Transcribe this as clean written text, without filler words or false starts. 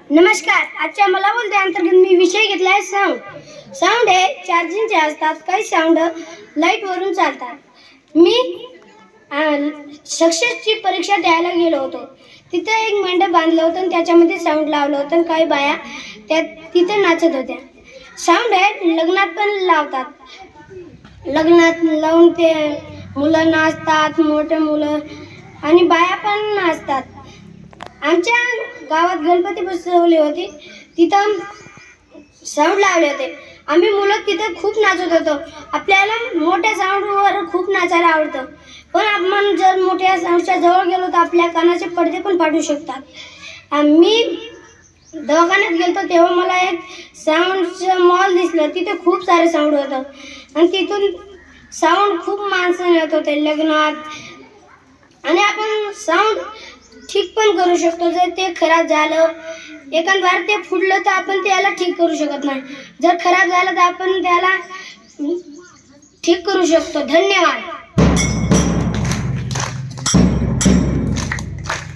नमस्कार. आजच्या मला बोलते अंतर्गत मी विषय घेतला आहे साऊंड. साऊंड हे चार्जिंगचे असतात. काही साऊंड लाईटवरून चालतात. मी सक्सेसची परीक्षा द्यायला गेलो होतो. तिथे एक मंडप बांधलं होतं आणि त्याच्यामध्ये साऊंड लावलं होतं. काही बाया तिथे नाचत होत्या. साऊंड हे लग्नात पण लावतात. लग्नात लावून ते मुलं नाचतात, मोठे मुलं आणि बाया पण नाचतात. आमच्या गावात गणपती बसवली होती. तिथं साऊंड लावले होते. आम्ही मुलं तिथे खूप नाचत होतो. आपल्याला मोठ्या साऊंडवर खूप नाचायला आवडतं, पण आपण जर मोठ्या साऊंडच्या जवळ गेलो तर आपल्या कानाचे पडदे पण फाटू शकतात. आम्ही दवाखान्यात गेलो तेव्हा मला एक साऊंडचं मॉल दिसलं. तिथे खूप सारे साऊंड होतं आणि तिथून साऊंड खूप माणसं येत होते लग्नात. आणि आपण साऊंड ठीक पण करू शकतो. जर ते खराब झालं एखाद्या ते फुटलं तर आपण त्याला ठीक करू शकत नाही. जर खराब झालं तर आपण त्याला ठीक करू शकतो. धन्यवाद.